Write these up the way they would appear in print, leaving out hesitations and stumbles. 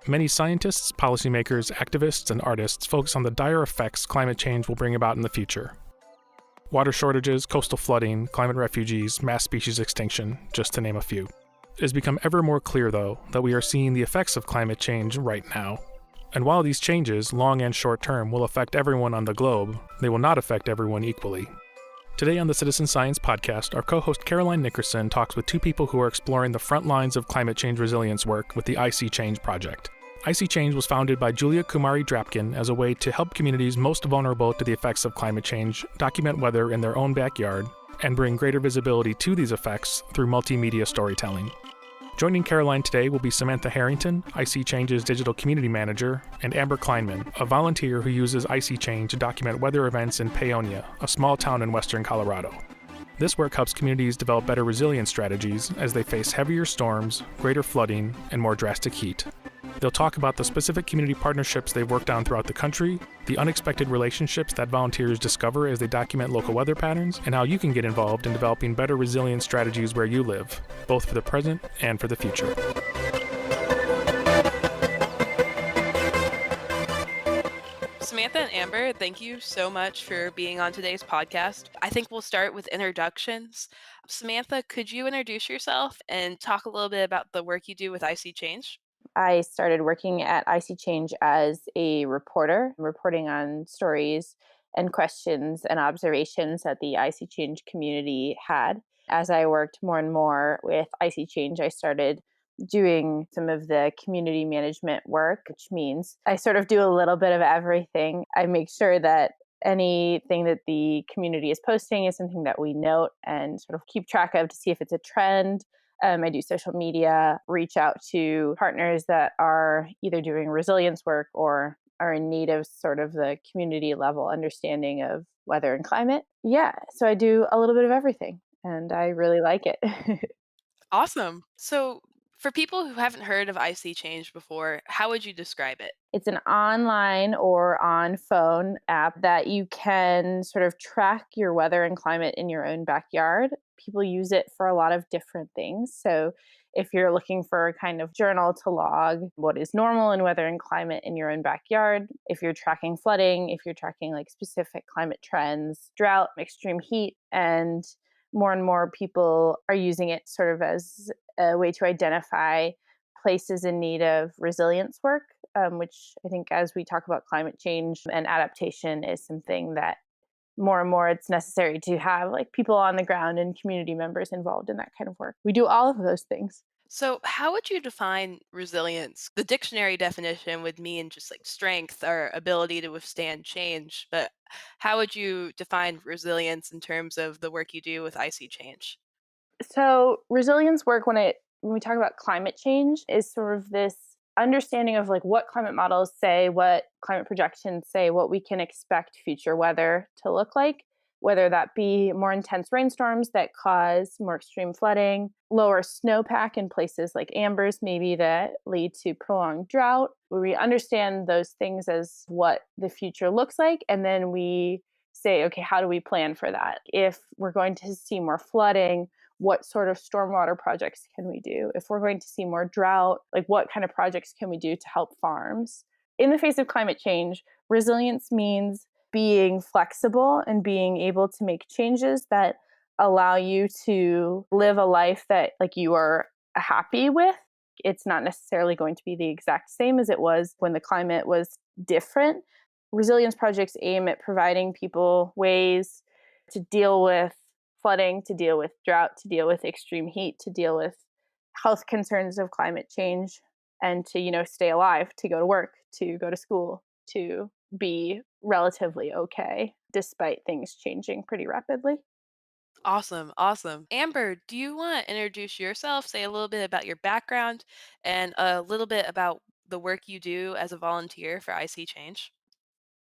Many scientists, policymakers, activists, and artists focus on the dire effects climate change will bring about in the future. Water shortages, coastal flooding, climate refugees, mass species extinction, just to name a few. It has become ever more clear, though, that we are seeing the effects of climate change right now. And while these changes, long and short term, will affect everyone on the globe, they will not affect everyone equally. Today on the Citizen Science Podcast, our co-host Caroline Nickerson talks with two people who are exploring the front lines of climate change resilience work with the ISeeChange project. ISeeChange was founded by Julia Kumari Drapkin as a way to help communities most vulnerable to the effects of climate change document weather in their own backyard and bring greater visibility to these effects through multimedia storytelling. Joining Caroline today will be Samantha Harrington, ISeeChange's digital community manager, and Amber Kleinman, a volunteer who uses ISeeChange to document weather events in Paonia, a small town in western Colorado. This work helps communities develop better resilience strategies as they face heavier storms, greater flooding, and more drastic heat. They'll talk about the specific community partnerships they've worked on throughout the country, the unexpected relationships that volunteers discover as they document local weather patterns, and how you can get involved in developing better resilience strategies where you live, both for the present and for the future. Samantha and Amber, thank you so much for being on today's podcast. I think we'll start with introductions. Samantha, could you introduce yourself and talk a little bit about the work you do with ISeeChange? I started working at ISeeChange as a reporter, reporting on stories and questions and observations that the ISeeChange community had. As I worked more and more with ISeeChange, I started doing some of the community management work, which means I sort of do a little bit of everything. I make sure that anything that the community is posting is something that we note and sort of keep track of to see if it's a trend. I do social media, reach out to partners that are either doing resilience work or are in need of sort of the community level understanding of weather and climate. Yeah, so I do a little bit of everything and I really like it. Awesome. So for people who haven't heard of ISeeChange before, how would you describe it? It's an online or on phone app that you can sort of track your weather and climate in your own backyard. People use it for a lot of different things. So if you're looking for a kind of journal to log what is normal in weather and climate in your own backyard, if you're tracking flooding, if you're tracking like specific climate trends, drought, extreme heat, and more people are using it sort of as a way to identify places in need of resilience work, which I think as we talk about climate change and adaptation is something that more and more it's necessary to have like people on the ground and community members involved in that kind of work. We do all of those things. So how would you define resilience? The dictionary definition would mean just like strength or ability to withstand change, but how would you define resilience in terms of the work you do with ISeeChange? So resilience work when we talk about climate change is sort of this understanding of like what climate models say, what climate projections say, what we can expect future weather to look like, whether that be more intense rainstorms that cause more extreme flooding, lower snowpack in places like Amber's maybe that lead to prolonged drought. We understand those things as what the future looks like, and then we say, okay, how do we plan for that? If we're going to see more flooding, what sort of stormwater projects can we do? If we're going to see more drought, like what kind of projects can we do to help farms? In the face of climate change, resilience means being flexible and being able to make changes that allow you to live a life that like you are happy with. It's not necessarily going to be the exact same as it was when the climate was different. Resilience projects aim at providing people ways to deal with flooding, to deal with drought, to deal with extreme heat, to deal with health concerns of climate change, and to, stay alive, to go to work, to go to school, to be relatively okay, despite things changing pretty rapidly. Awesome, awesome. Amber, do you want to introduce yourself, say a little bit about your background, and a little bit about the work you do as a volunteer for ISeeChange?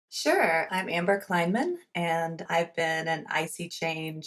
Sure. I'm Amber Kleinman, and I've been an ISeeChange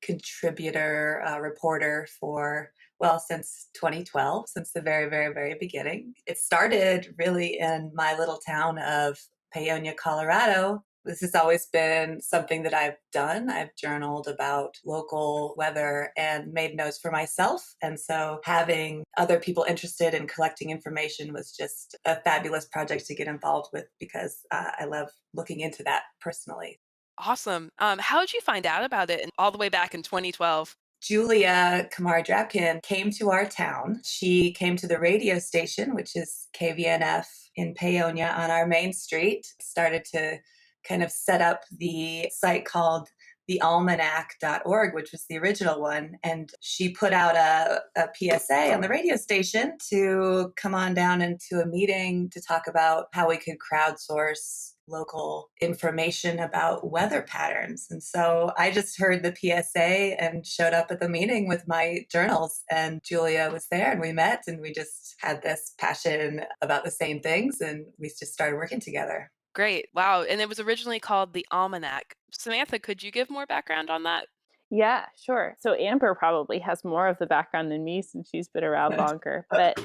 contributor, reporter for, well, since 2012, since the very, very, very beginning. It started really in my little town of Paonia, Colorado. This has always been something that I've done. I've journaled about local weather and made notes for myself. And so having other people interested in collecting information was just a fabulous project to get involved with because I love looking into that personally. Awesome. How did you find out about it all the way back in 2012? Julia Kamar-Drabkin came to our town. She came to the radio station, which is KVNF in Paonia on our main street, started to kind of set up the site called thealmanac.org, which was the original one. And she put out a PSA on the radio station to come on down into a meeting to talk about how we could crowdsource local information about weather patterns. And so I just heard the PSA and showed up at the meeting with my journals, and Julia was there and we met and we just had this passion about the same things and we just started working together. Great. Wow. And it was originally called the Almanac. Samantha, could you give more background on that? Yeah, sure. So Amber probably has more of the background than me since she's been around longer. But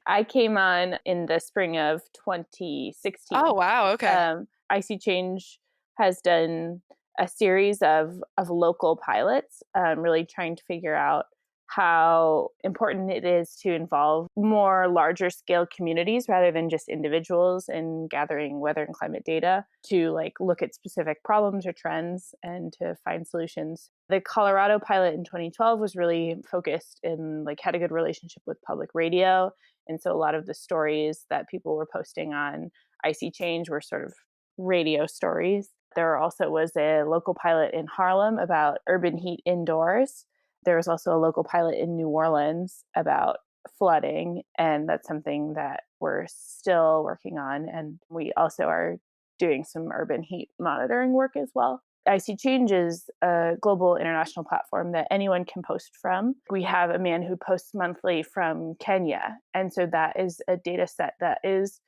I came on in the spring of 2016. Oh, wow. Okay. ISeeChange has done a series of local pilots, really trying to figure out how important it is to involve more larger scale communities rather than just individuals in gathering weather and climate data to like look at specific problems or trends and to find solutions. The Colorado pilot in 2012 was really focused in like had a good relationship with public radio. And so a lot of the stories that people were posting on ISeeChange were sort of radio stories. There also was a local pilot in Harlem about urban heat indoors. There was also a local pilot in New Orleans about flooding, and that's something that we're still working on. And we also are doing some urban heat monitoring work as well. ISeeChange is a global international platform that anyone can post from. We have a man who posts monthly from Kenya. And so that is a data set that is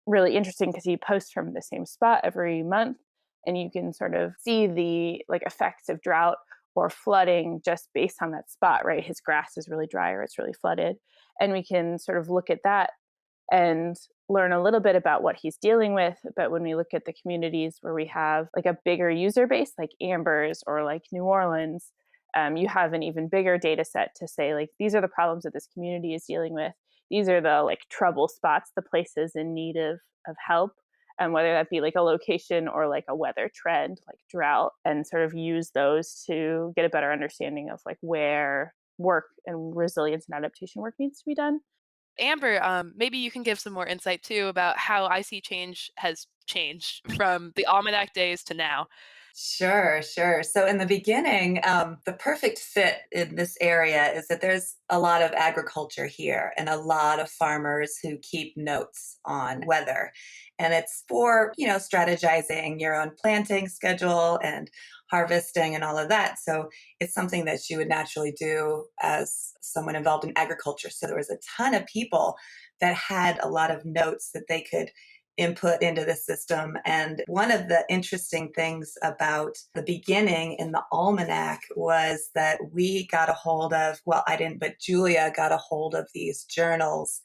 really interesting because he posts from the same spot every month. And you can sort of see the like effects of drought or flooding just based on that spot, right? His grass is really dry or it's really flooded. And we can sort of look at that and learn a little bit about what he's dealing with. But when we look at the communities where we have like a bigger user base, like Amber's or like New Orleans, you have an even bigger data set to say, like, these are the problems that this community is dealing with. These are the like trouble spots, the places in need of help. And whether that be like a location or like a weather trend, like drought, and sort of use those to get a better understanding of like where work and resilience and adaptation work needs to be done. Amber, maybe you can give some more insight too about how ISeeChange has changed from the Almanac days to now. Sure, sure. So in the beginning, the perfect fit in this area is that there's a lot of agriculture here and a lot of farmers who keep notes on weather. And it's for, strategizing your own planting schedule and harvesting and all of that. So it's something that you would naturally do as someone involved in agriculture. So there was a ton of people that had a lot of notes that they could input into the system. And one of the interesting things about the beginning in the almanac was that we got a hold of, well, I didn't, but Julia got a hold of these journals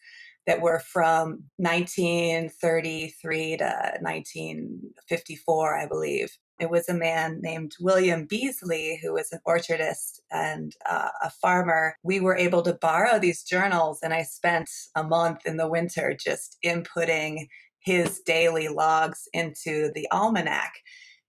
that were from 1933 to 1954, I believe. It was a man named William Beasley, who was an orchardist and a farmer. We were able to borrow these journals, and I spent a month in the winter just inputting his daily logs into the almanac.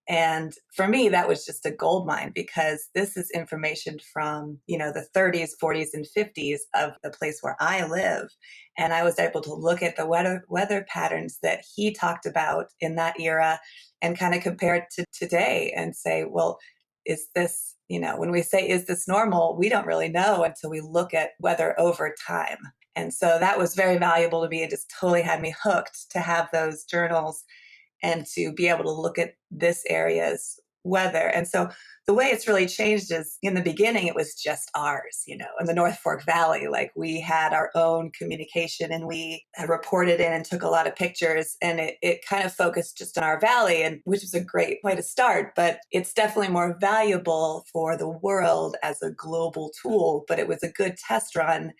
And for me, that was just a gold mine because this is information from, the 30s, 40s, and 50s of the place where I live. And I was able to look at the weather patterns that he talked about in that era and kind of compare it to today and say, well, is this, when we say, is this normal? We don't really know until we look at weather over time. And so that was very valuable to me. It just totally had me hooked to have those journals and to be able to look at this area's weather. And so the way it's really changed is in the beginning, it was just ours, in the North Fork Valley. Like we had our own communication and we had reported in and took a lot of pictures, and it kind of focused just on our valley, and which was a great way to start. But it's definitely more valuable for the world as a global tool. But it was a good test run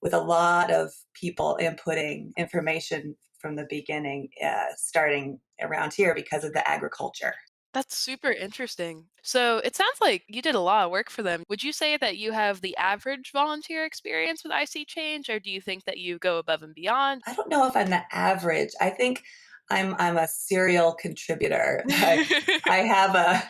with a lot of people inputting information from the beginning, starting around here because of the agriculture. That's super interesting. So it sounds like you did a lot of work for them. Would you say that you have the average volunteer experience with IC Change, or do you think that you go above and beyond? I don't know if I'm the average. I think I'm a serial contributor. I have a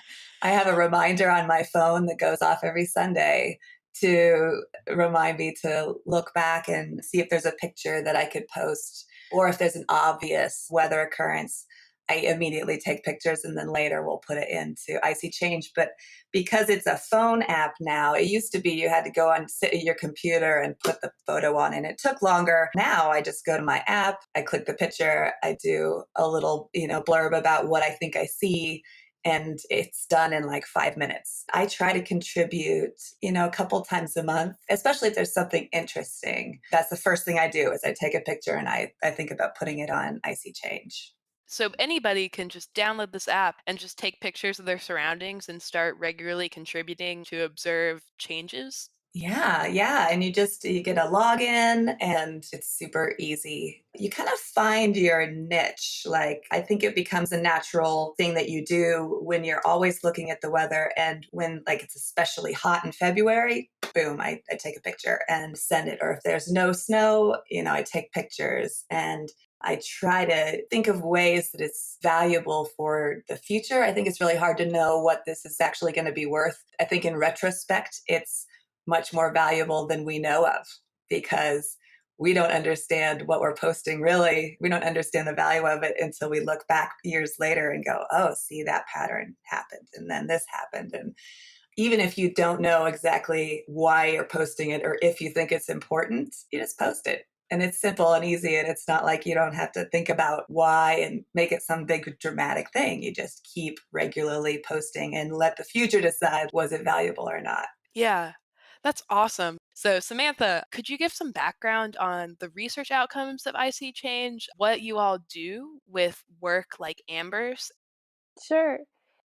I have a reminder on my phone that goes off every Sunday to remind me to look back and see if there's a picture that I could post, or if there's an obvious weather occurrence. I immediately take pictures and then later we'll put it into ISeeChange. But because it's a phone app now, it used to be you had to go on, sit at your computer and put the photo on, and it took longer. Now I just go to my app, I click the picture, I do a little, blurb about what I think I see, and it's done in like 5 minutes. I try to contribute, a couple times a month, especially if there's something interesting. That's the first thing I do is I take a picture and I think about putting it on ISeeChange. So anybody can just download this app and just take pictures of their surroundings and start regularly contributing to observe changes. Yeah, yeah. And you get a login and it's super easy. You kind of find your niche. Like, I think it becomes a natural thing that you do when you're always looking at the weather. And when, like, it's especially hot in February, boom, I take a picture and send it. Or if there's no snow, I take pictures, and I try to think of ways that it's valuable for the future. I think it's really hard to know what this is actually going to be worth. I think in retrospect, it's much more valuable than we know of, because we don't understand what we're posting really. We don't understand the value of it until we look back years later and go, oh, see, that pattern happened and then this happened. And even if you don't know exactly why you're posting it or if you think it's important, you just post it. And it's simple and easy. And it's not like you don't have to think about why and make it some big dramatic thing. You just keep regularly posting and let the future decide, was it valuable or not. Yeah, that's awesome. So, Samantha, could you give some background on the research outcomes of IC Change, what you all do with work like Amber's? Sure.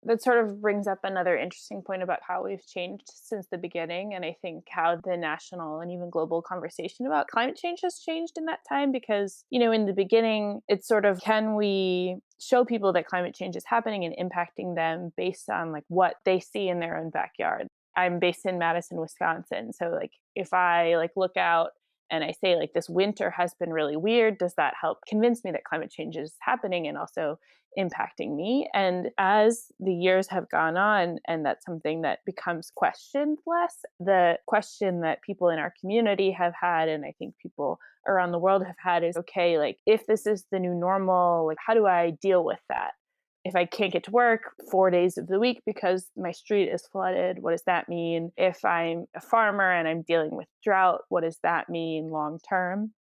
That sort of brings up another interesting point about how we've changed since the beginning. And I think how the national and even global conversation about climate change has changed in that time. Because, in the beginning, it's sort of, can we show people that climate change is happening and impacting them based on like what they see in their own backyard? I'm based in Madison, Wisconsin. So like if I like look out and I say like this winter has been really weird, does that help convince me that climate change is happening and also impacting me? And as the years have gone on, and that's something that becomes questioned less, the question that people in our community have had, and I think people around the world have had, is okay, like if this is the new normal, like how do I deal with that? If I can't get to work 4 days of the week because my street is flooded, what does that mean? If I'm a farmer and I'm dealing with drought, what does that mean long term?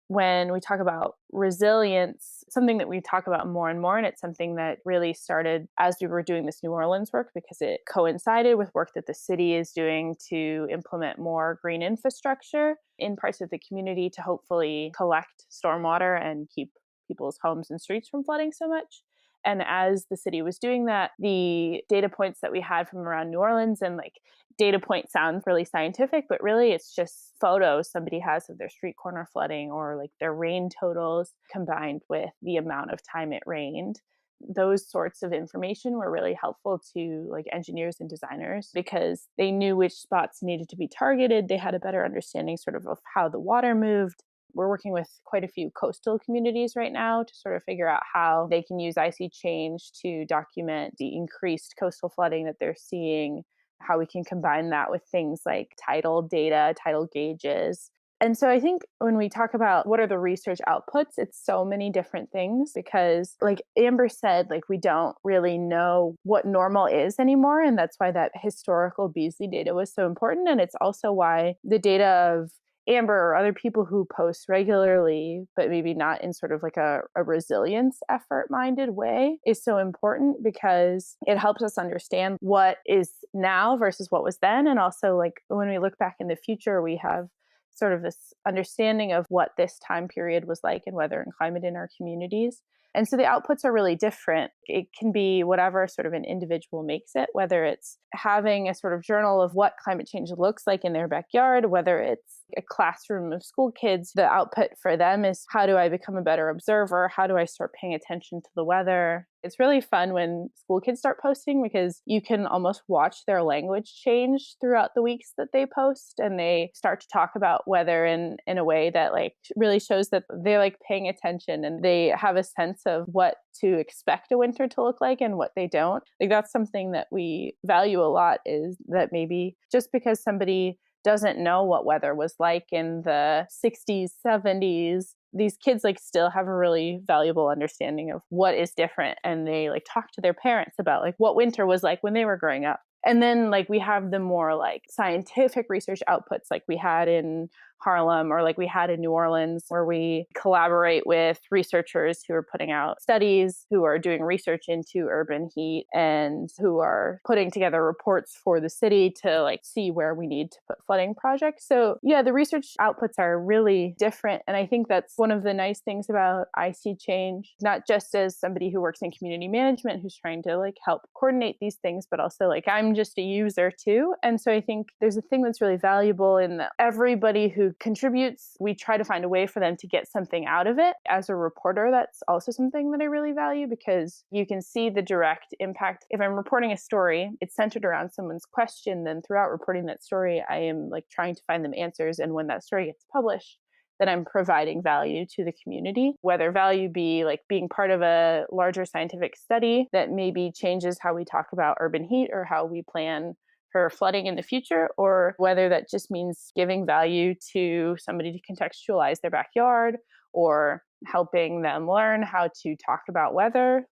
When we talk about resilience, something that we talk about more and more, and it's something that really started as we were doing this New Orleans work because it coincided with work that the city is doing to implement more green infrastructure in parts of the community to hopefully collect stormwater and keep people's homes and streets from flooding so much. And as the city was doing that, the data points that we had from around New Orleans, and like data point sounds really scientific, but really it's just photos somebody has of their street corner flooding or like their rain totals combined with the amount of time it rained. Those sorts of information were really helpful to like engineers and designers because they knew which spots needed to be targeted. They had a better understanding sort of how the water moved. We're working with quite a few coastal communities right now to sort of figure out how they can use ISeeChange to document the increased coastal flooding that they're seeing, how we can combine that with things like tidal data, tidal gauges. And so I think when we talk about what are the research outputs, it's so many different things because like Amber said, like we don't really know what normal is anymore. And that's why that historical Beasley data was so important. And it's also why the data of Amber or other people who post regularly, but maybe not in sort of like a resilience effort minded way, is so important because it helps us understand what is now versus what was then. And also, like when we look back in the future, we have sort of this understanding of what this time period was like in weather and climate in our communities. And so the outputs are really different. It can be whatever sort of an individual makes it, whether it's having a sort of journal of what climate change looks like in their backyard, whether it's a classroom of school kids. The output for them is how do I become a better observer? How do I start paying attention to the weather? It's really fun when school kids start posting because you can almost watch their language change throughout the weeks that they post, and they start to talk about weather in a way that like really shows that they're like paying attention and they have a sense of what to expect a winter to look like and what they don't. Like that's something that we value a lot, is that maybe just because somebody doesn't know what weather was like in the 60s, 70s, these kids like still have a really valuable understanding of what is different. And they like talk to their parents about like what winter was like when they were growing up. And then like we have the more like scientific research outputs like we had in Harlem or like we had in New Orleans, where we collaborate with researchers who are putting out studies, who are doing research into urban heat, and who are putting together reports for the city to like see where we need to put flooding projects. So yeah, the research outputs are really different. And I think that's one of the nice things about ISeeChange, not just as somebody who works in community management who's trying to like help coordinate these things, but also like I'm just a user too. And so I think there's a thing that's really valuable in that everybody who contributes, we try to find a way for them to get something out of it. As a reporter, that's also something that I really value, because you can see the direct impact. If I'm reporting a story, it's centered around someone's question, then throughout reporting that story, I am like trying to find them answers. And when that story gets published, that I'm providing value to the community, whether value be like being part of a larger scientific study that maybe changes how we talk about urban heat or how we plan for flooding in the future, or whether that just means giving value to somebody to contextualize their backyard or helping them learn how to talk about weather.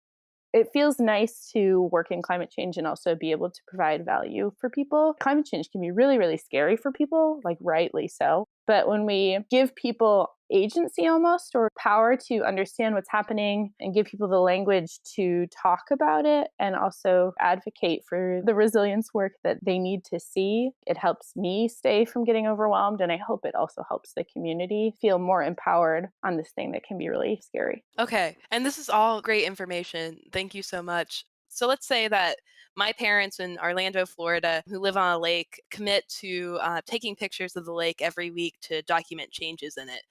It feels nice to work in climate change and also be able to provide value for people. Climate change can be really, really scary for people, like rightly so. But when we give people agency almost, or power to understand what's happening and give people the language to talk about it and also advocate for the resilience work that they need to see, it helps me stay from getting overwhelmed. And I hope it also helps the community feel more empowered on this thing that can be really scary. Okay. And this is all great information. Thank you so much. So let's say that my parents in Orlando, Florida, who live on a lake, commit to taking pictures of the lake every week to document changes in it.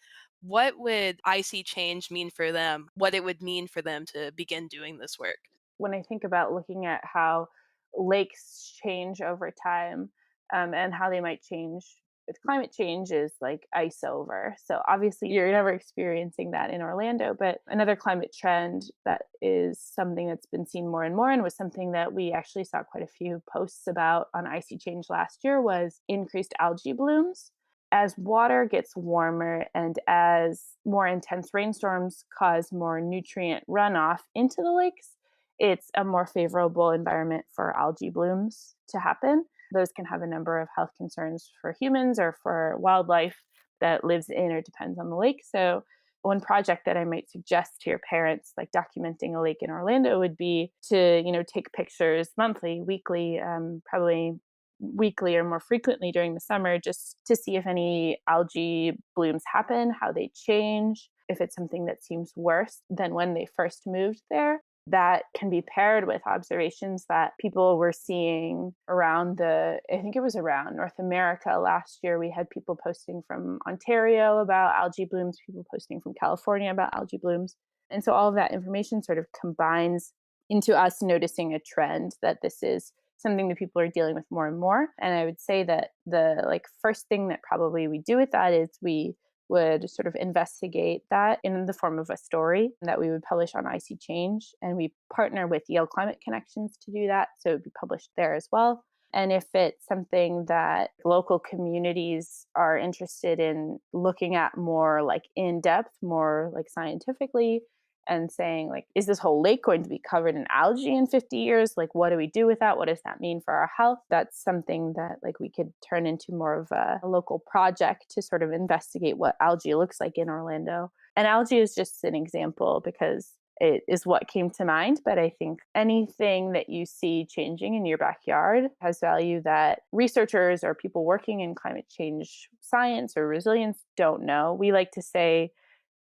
What would ISeeChange mean for them? What it would mean for them to begin doing this work? When I think about looking at how lakes change over time, and how they might change with climate change, is like ice over. So obviously you're never experiencing that in Orlando, but another climate trend that is something that's been seen more and more, and was something that we actually saw quite a few posts about on ISeeChange last year, was increased algae blooms. As water gets warmer and as more intense rainstorms cause more nutrient runoff into the lakes, it's a more favorable environment for algae blooms to happen. Those can have a number of health concerns for humans or for wildlife that lives in or depends on the lake. So one project that I might suggest to your parents, like documenting a lake in Orlando, would be to, take pictures monthly, weekly, probably weekly or more frequently during the summer, just to see if any algae blooms happen, how they change, if it's something that seems worse than when they first moved there. That can be paired with observations that people were seeing around I think it was around North America last year. We had people posting from Ontario about algae blooms, people posting from California about algae blooms. And so all of that information sort of combines into us noticing a trend that this is something that people are dealing with more and more. And I would say that the first thing that probably we do with that is we would sort of investigate that in the form of a story that we would publish on ISeeChange. And we partner with Yale Climate Connections to do that. So it would be published there as well. And if it's something that local communities are interested in looking at more like in depth, more like scientifically, and saying like, is this whole lake going to be covered in algae in 50 years? Like, what do we do with that? What does that mean for our health? That's something that like we could turn into more of a local project to sort of investigate what algae looks like in Orlando. And algae is just an example because it is what came to mind. But I think anything that you see changing in your backyard has value that researchers or people working in climate change science or resilience don't know. We like to say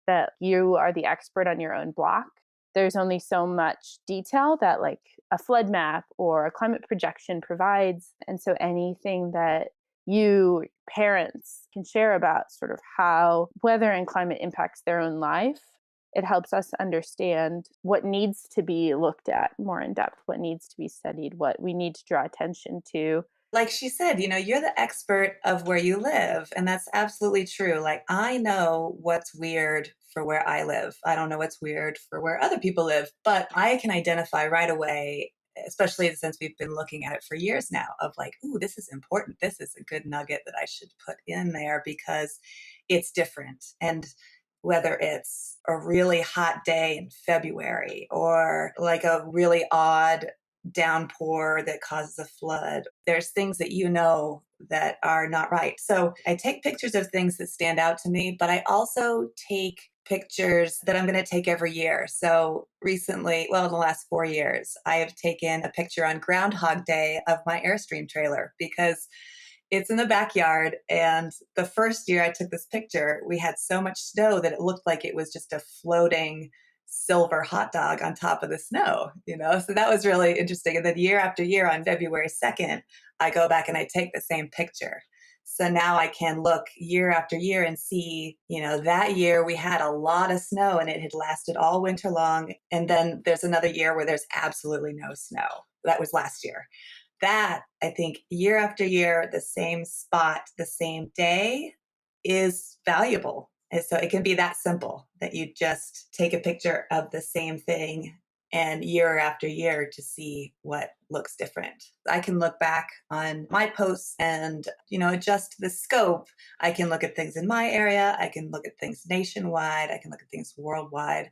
that you are the expert on your own block. There's only so much detail that like a flood map or a climate projection provides. And so anything that you parents can share about sort of how weather and climate impacts their own life it helps us understand what needs to be looked at more in depth, what needs to be studied, what we need to draw attention to. Like she said, you're the expert of where you live. And that's absolutely true. Like, I know what's weird for where I live. I don't know what's weird for where other people live, but I can identify right away, especially since we've been looking at it for years now, of like, ooh, this is important. This is a good nugget that I should put in there because it's different. And whether it's a really hot day in February or like a really odd downpour that causes a flood. There's things that that are not right. So I take pictures of things that stand out to me, but I also take pictures that I'm going to take every year. So recently, well, in the last 4 years, I have taken a picture on Groundhog Day of my Airstream trailer because it's in the backyard. And the first year I took this picture, we had so much snow that it looked like it was just a floating silver hot dog on top of the snow, So that was really interesting. And then year after year on February 2nd, I go back and I take the same picture. So now I can look year after year and see, that year we had a lot of snow and it had lasted all winter long. And then there's another year where there's absolutely no snow. That was last year. That, I think, year after year, the same spot, the same day is valuable. And so it can be that simple that you just take a picture of the same thing and year after year to see what looks different. I can look back on my posts and, adjust the scope. I can look at things in my area. I can look at things nationwide. I can look at things worldwide.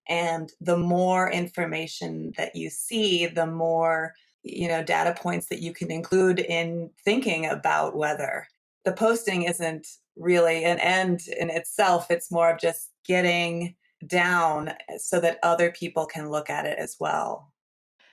And the more information that you see, the more data points that you can include in thinking about weather. The posting isn't really an end in itself. It's more of just getting down so that other people can look at it as well.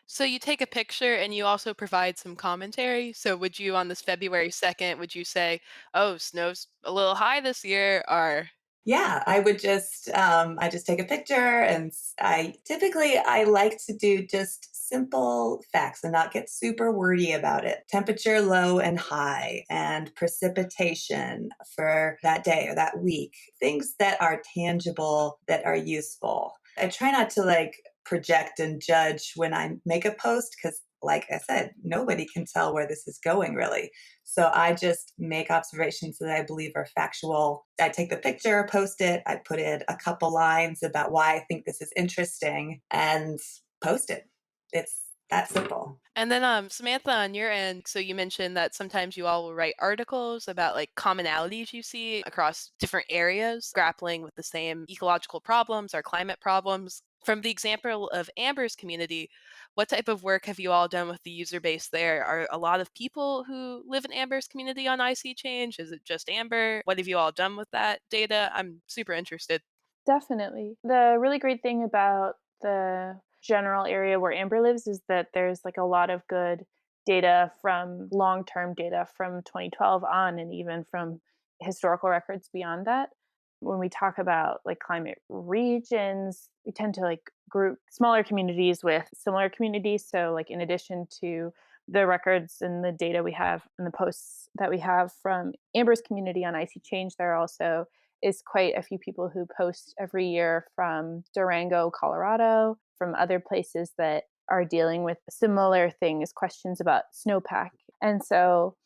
So you take a picture and you also provide some commentary. So would you, on this February 2nd, would you say, oh, snow's a little high this year, or Yeah, I would I just take a picture and I like to do just simple facts and not get super wordy about it. Temperature low and high and precipitation for that day or that week, things that are tangible, that are useful. I try not to project and judge when I make a post because like I said, nobody can tell where this is going really. So I just make observations that I believe are factual. I take the picture, post it, I put in a couple lines about why I think this is interesting and post it. It's that simple. And then Samantha, on your end, so you mentioned that sometimes you all will write articles about commonalities you see across different areas grappling with the same ecological problems or climate problems. From the example of Amber's community, what type of work have you all done with the user base there? Are a lot of people who live in Amber's community on ISeeChange? Is it just Amber? What have you all done with that data? I'm super interested. Definitely. The really great thing about the general area where Amber lives is that there's a lot of good data from long-term data from 2012 on and even from historical records beyond that. When we talk about climate regions, we tend to group smaller communities with similar communities. So in addition to the records and the data we have and the posts that we have from Amber's community on ISeeChange, there also is quite a few people who post every year from Durango, Colorado, from other places that are dealing with similar things, questions about snowpack. And so,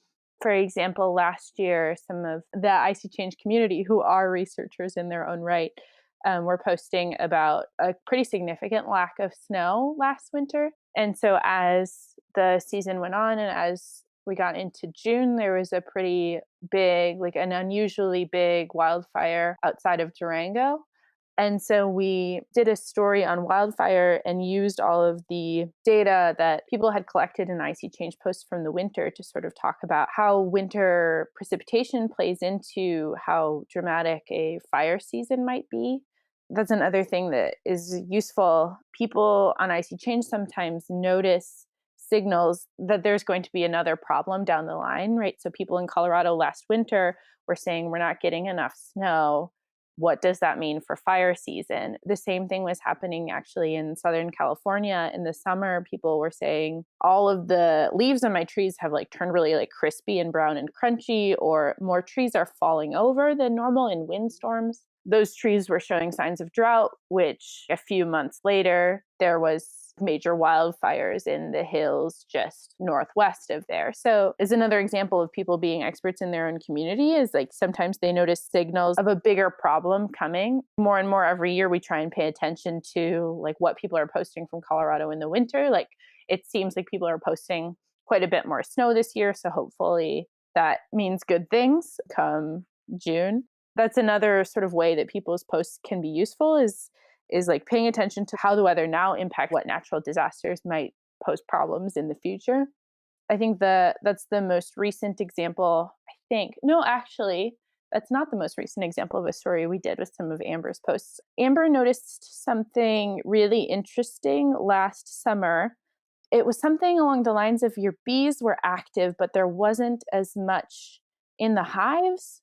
for example, last year, some of the ISeeChange community, who are researchers in their own right, were posting about a pretty significant lack of snow last winter. And so as the season went on and as we got into June, there was a pretty big, an unusually big wildfire outside of Durango. And so we did a story on wildfire and used all of the data that people had collected in ISeeChange posts from the winter to sort of talk about how winter precipitation plays into how dramatic a fire season might be. That's another thing that is useful. People on ISeeChange sometimes notice signals that there's going to be another problem down the line, right? So people in Colorado last winter were saying we're not getting enough snow. what does that mean for fire season? The same thing was happening actually in Southern California in the summer. People were saying all of the leaves on my trees have like turned really like crispy and brown and crunchy, or more trees are falling over than normal in windstorms. Those trees were showing signs of drought, which a few months later, there was major wildfires in the hills just northwest of there. So is another example of people being experts in their own community is like sometimes they notice signals of a bigger problem coming. More and more every year we try and pay attention to like what people are posting from Colorado in the winter. Like it seems like people are posting quite a bit more snow this year. So hopefully that means good things come June. That's another sort of way that people's posts can be useful is like paying attention to how the weather now impacts what natural disasters might pose problems in the future. I think that's the most recent example, I think. No, actually, that's not the most recent example of a story we did with some of Amber's posts. Amber noticed something really interesting last summer. It was something along the lines of your bees were active, but there wasn't as much in the hives.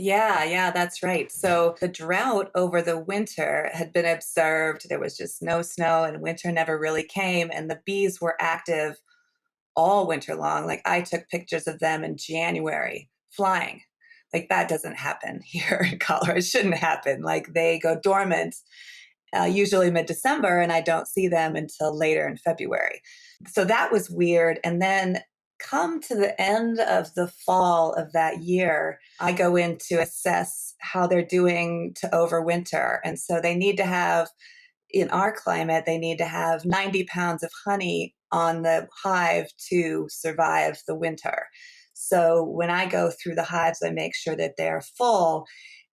Yeah, that's right. So the drought over the winter had been observed. There was just no snow and winter never really came. And the bees were active all winter long. Like I took pictures of them in January flying. Like that doesn't happen here in Colorado. It shouldn't happen. Like they go dormant usually mid-December, and I don't see them until later in February. So that was weird. And then come to the end of the fall of that year, I go in to assess how they're doing to overwinter. And so they need to have, in our climate, they need to have 90 pounds of honey on the hive to survive the winter. So when I go through the hives, I make sure that they're full.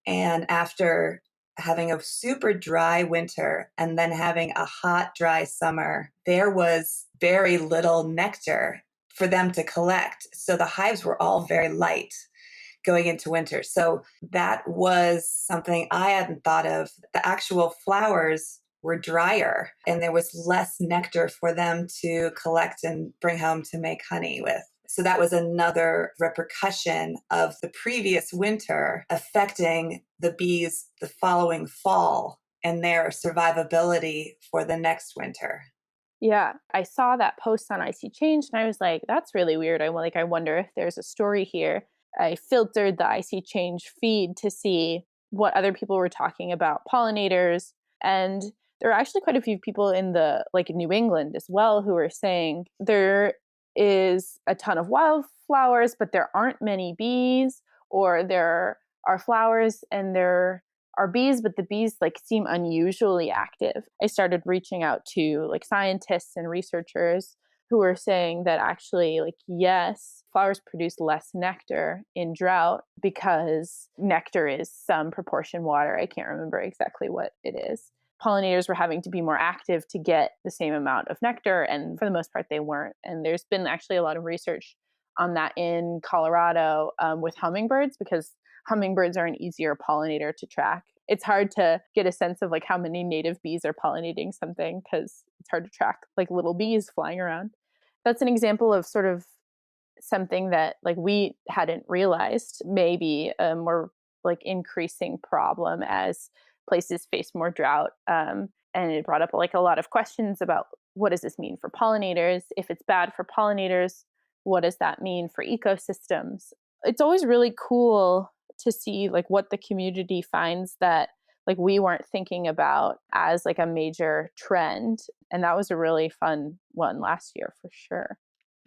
And after having a super dry winter and then having a hot, dry summer, there was very little nectar for them to collect. So the hives were all very light going into winter. So that was something I hadn't thought of. The actual flowers were drier and there was less nectar for them to collect and bring home to make honey with. So that was another repercussion of the previous winter affecting the bees the following fall and their survivability for the next winter. Yeah, I saw that post on ISeeChange and I was like, that's really weird. I wonder if there's a story here. I filtered the ISeeChange feed to see what other people were talking about pollinators, and there are actually quite a few people in the like New England as well who are saying there is a ton of wildflowers, but there aren't many bees, or there are flowers and there are bees, but the bees like seem unusually active. I started reaching out to like scientists and researchers who were saying that actually, like, yes, flowers produce less nectar in drought because nectar is some proportion water. I can't remember exactly what it is. Pollinators were having to be more active to get the same amount of nectar, and for the most part, they weren't. And there's been actually a lot of research on that in Colorado with hummingbirds, because hummingbirds are an easier pollinator to track. It's hard to get a sense of like how many native bees are pollinating something because it's hard to track like little bees flying around. That's an example of sort of something that like we hadn't realized may be a more like increasing problem as places face more drought. And it brought up like a lot of questions about what does this mean for pollinators? If it's bad for pollinators, what does that mean for ecosystems? It's always really cool to see like what the community finds that like we weren't thinking about as like a major trend. And that was a really fun one last year for sure.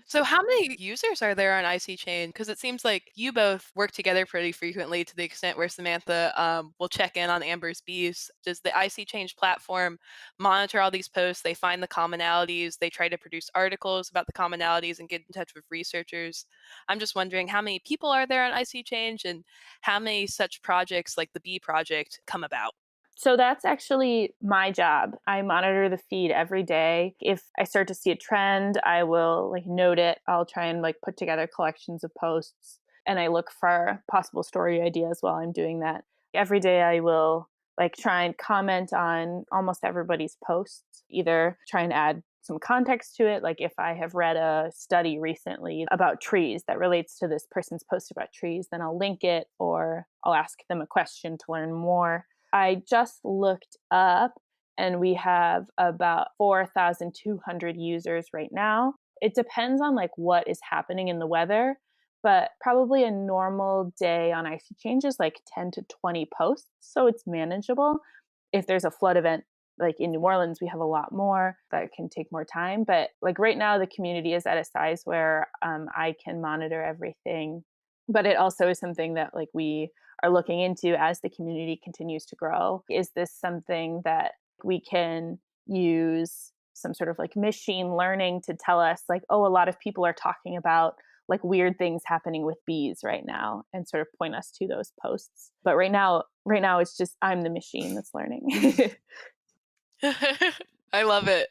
So how many users are there on ISeeChange? Because it seems like you both work together pretty frequently to the extent where Samantha will check in on Amber's bees. Does the ISeeChange platform monitor all these posts? They find the commonalities. They try to produce articles about the commonalities and get in touch with researchers. I'm just wondering how many people are there on ISeeChange and how many such projects like the Bee Project come about? So that's actually my job. I monitor the feed every day. If I start to see a trend, I will like note it. I'll try and like put together collections of posts, and I look for possible story ideas while I'm doing that. Every day I will like try and comment on almost everybody's posts, either try and add some context to it. Like if I have read a study recently about trees that relates to this person's post about trees, then I'll link it or I'll ask them a question to learn more. I just looked up and we have about 4,200 users right now. It depends on like what is happening in the weather, but probably a normal day on ISeeChange is like 10 to 20 posts. So it's manageable. If there's a flood event, like in New Orleans, we have a lot more that can take more time. But like right now, the community is at a size where I can monitor everything. But it also is something that like we are looking into as the community continues to grow. Is this something that we can use some sort of like machine learning to tell us like, oh, a lot of people are talking about like weird things happening with bees right now and sort of point us to those posts. But right now it's just I'm the machine that's learning. I love it.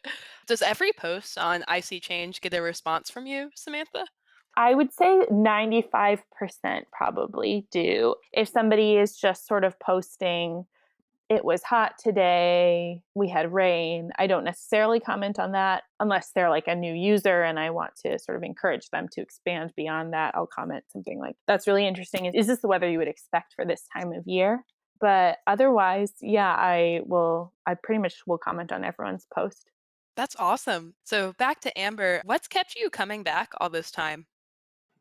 Does every post on ISeeChange get a response from you, Samantha? I would say 95% probably do. If somebody is just sort of posting, it was hot today, we had rain, I don't necessarily comment on that unless they're like a new user and I want to sort of encourage them to expand beyond that. I'll comment something like, that's really interesting. Is this the weather you would expect for this time of year? But otherwise, yeah, I pretty much will comment on everyone's post. That's awesome. So back to Amber, what's kept you coming back all this time?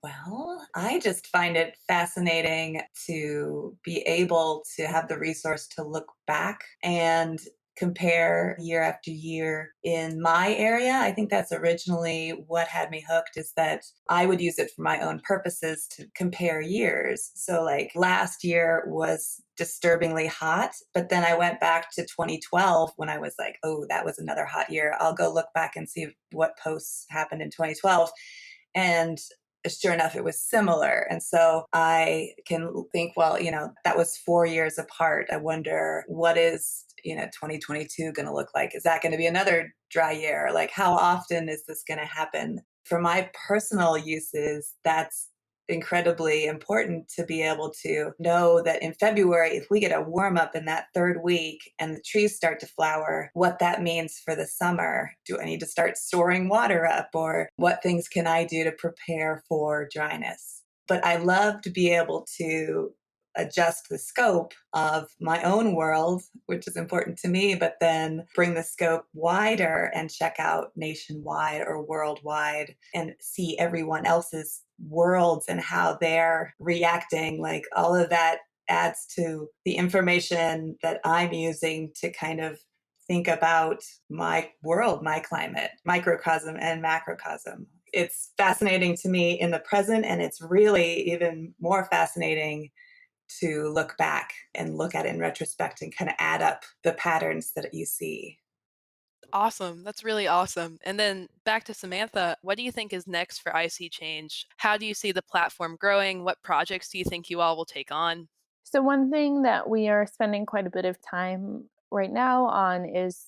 Well, I just find it fascinating to be able to have the resource to look back and compare year after year in my area. I think that's originally what had me hooked, is that I would use it for my own purposes to compare years. So like last year was disturbingly hot, but then I went back to 2012 when I was like, oh, that was another hot year. I'll go look back and see what posts happened in 2012. And sure enough, it was similar. And so I can think, well, that was 4 years apart. I wonder what is, 2022 going to look like? Is that going to be another dry year? Like, how often is this going to happen? For my personal uses, that's incredibly important to be able to know that in February, if we get a warm up in that third week and the trees start to flower, what that means for the summer. Do I need to start storing water up, or what things can I do to prepare for dryness? But I love to be able to adjust the scope of my own world, which is important to me, but then bring the scope wider and check out nationwide or worldwide and see everyone else's worlds and how they're reacting. Like all of that adds to the information that I'm using to kind of think about my world, my climate, microcosm and macrocosm. It's fascinating to me in the present, and it's really even more fascinating to look back and look at it in retrospect and kind of add up the patterns that you see. Awesome. That's really awesome. And then back to Samantha, what do you think is next for ISeeChange? How do you see the platform growing? What projects do you think you all will take on? So one thing that we are spending quite a bit of time right now on is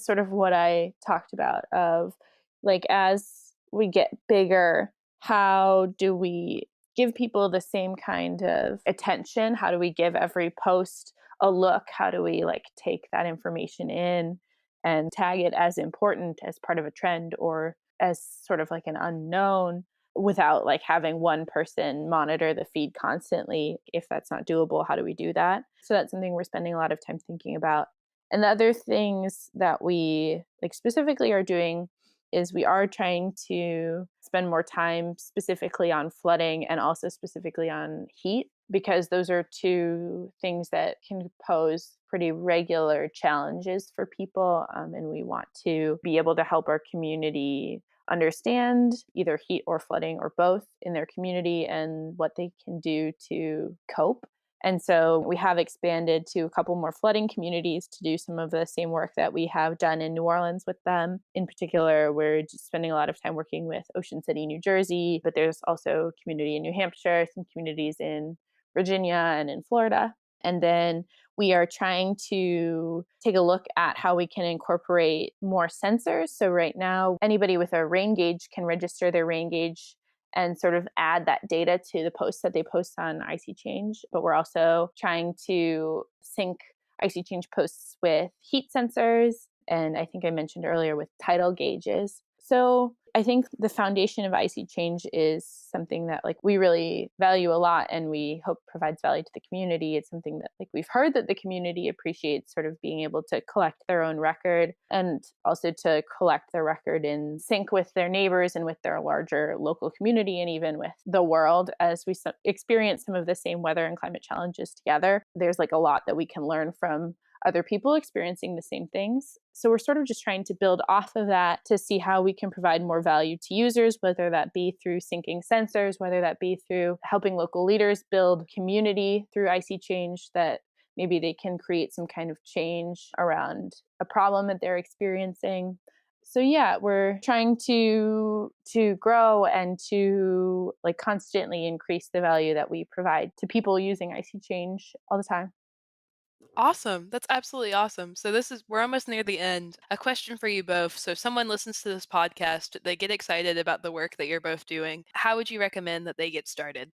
sort of what I talked about, of like as we get bigger, how do we give people the same kind of attention? How do we give every post a look? How do we like take that information in and tag it as important as part of a trend or as sort of like an unknown, without like having one person monitor the feed constantly? If that's not doable, how do we do that? So that's something we're spending a lot of time thinking about. And the other things that we like specifically are doing is we are trying to spend more time specifically on flooding and also specifically on heat, because those are two things that can pose pretty regular challenges for people. And we want to be able to help our community understand either heat or flooding or both in their community and what they can do to cope. And so we have expanded to a couple more flooding communities to do some of the same work that we have done in New Orleans with them. In particular, we're just spending a lot of time working with Ocean City, New Jersey, but there's also a community in New Hampshire, some communities in Virginia and in Florida. And then we are trying to take a look at how we can incorporate more sensors. So right now, anybody with a rain gauge can register their rain gauge and sort of add that data to the posts that they post on ISeeChange. But we're also trying to sync ISeeChange posts with heat sensors And I think I mentioned earlier with tidal gauges. So I think the foundation of ISeeChange is something that we really value a lot, and we hope provides value to the community. It's something that we've heard that the community appreciates, sort of being able to collect their own record, and also to collect their record in sync with their neighbors and with their larger local community, and even with the world as we experience some of the same weather and climate challenges together. There's a lot that we can learn from other people experiencing the same things. So we're sort of just trying to build off of that to see how we can provide more value to users, whether that be through syncing sensors, whether that be through helping local leaders build community through ISeeChange, that maybe they can create some kind of change around a problem that they're experiencing. So yeah, we're trying to grow and to constantly increase the value that we provide to people using ISeeChange all the time. Awesome. That's absolutely awesome. So we're almost near the end. A question for you both. So if someone listens to this podcast, they get excited about the work that you're both doing. How would you recommend that they get started?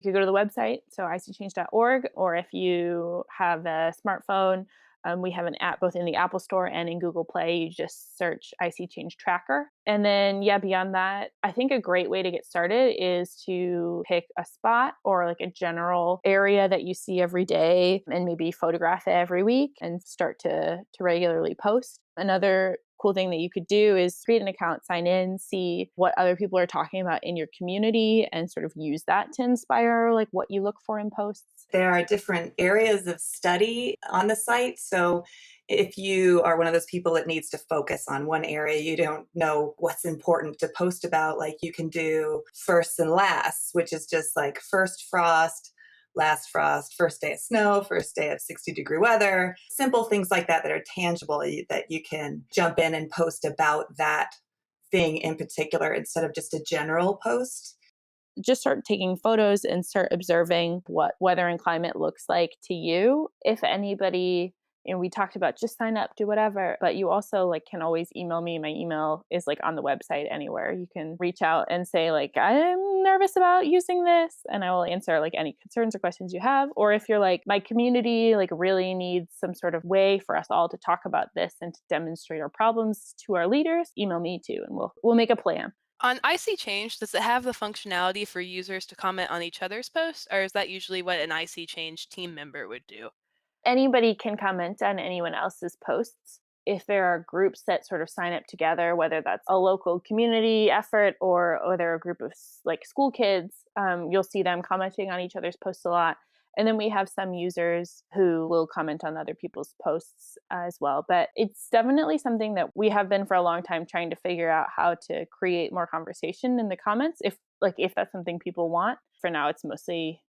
You could go to the website, so ISeeChange.org, or if you have a smartphone, we have an app both in the Apple Store and in Google Play. You just search ISeeChange Tracker. And then, beyond that, I think a great way to get started is to pick a spot or a general area that you see every day and maybe photograph it every week and start to regularly post. Another cool thing that you could do is create an account, sign in, see what other people are talking about in your community, and sort of use that to inspire what you look for in posts. There are different areas of study on the site. So if you are one of those people that needs to focus on one area, you don't know what's important to post about, you can do firsts and lasts, which is just first frost, last frost, first day of snow, first day of 60-degree weather, simple things like that are tangible, that you can jump in and post about that thing in particular instead of just a general post. Just start taking photos and start observing what weather and climate looks like to you. If anybody, we talked about just sign up, do whatever, but you also can always email me. My email is on the website anywhere. You can reach out and say I'm nervous about using this, and I will answer any concerns or questions you have. Or if you're my community really needs some sort of way for us all to talk about this and to demonstrate our problems to our leaders, email me too, and we'll make a plan. On ISeeChange, does it have the functionality for users to comment on each other's posts, or is that usually what an ISeeChange team member would do? Anybody can comment on anyone else's posts. If there are groups that sort of sign up together, whether that's a local community effort or they're a group of school kids, you'll see them commenting on each other's posts a lot. And then we have some users who will comment on other people's posts as well. But it's definitely something that we have been for a long time trying to figure out how to create more conversation in the comments. If that's something people want. For now, it's mostly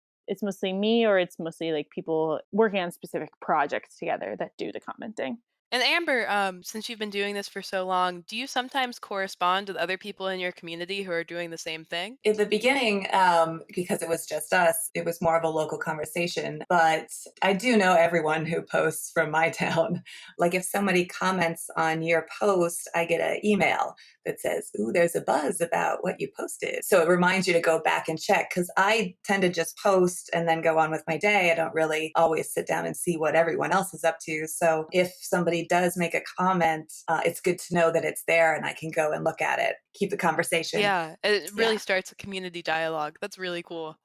me, or it's mostly people working on specific projects together that do the commenting. And Amber, since you've been doing this for so long, do you sometimes correspond with other people in your community who are doing the same thing? In the beginning, because it was just us, it was more of a local conversation. But I do know everyone who posts from my town. If somebody comments on your post, I get an email that says, "Ooh, there's a buzz about what you posted." So it reminds you to go back and check, because I tend to just post and then go on with my day. I don't really always sit down and see what everyone else is up to. So if somebody does make a comment, it's good to know that it's there and I can go and look at it, keep the conversation. Yeah, it really starts a community dialogue. That's really cool.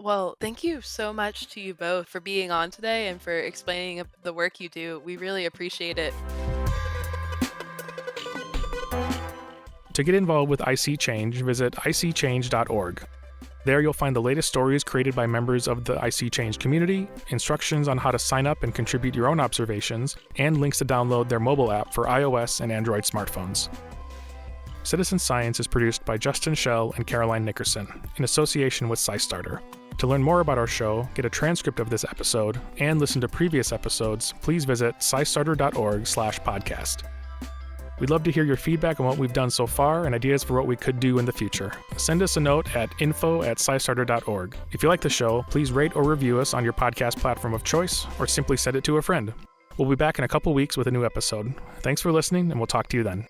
Well, thank you so much to you both for being on today and for explaining the work you do. We really appreciate it. To get involved with ISeeChange, visit ISeeChange.org. There you'll find the latest stories created by members of the ISeeChange community, instructions on how to sign up and contribute your own observations, and links to download their mobile app for iOS and Android smartphones. Citizen Science is produced by Justin Schell and Caroline Nickerson, in association with SciStarter. To learn more about our show, get a transcript of this episode, and listen to previous episodes, please visit SciStarter.org/podcast. We'd love to hear your feedback on what we've done so far and ideas for what we could do in the future. Send us a note at info@SciStarter.org. If you like the show, please rate or review us on your podcast platform of choice, or simply send it to a friend. We'll be back in a couple weeks with a new episode. Thanks for listening, and we'll talk to you then.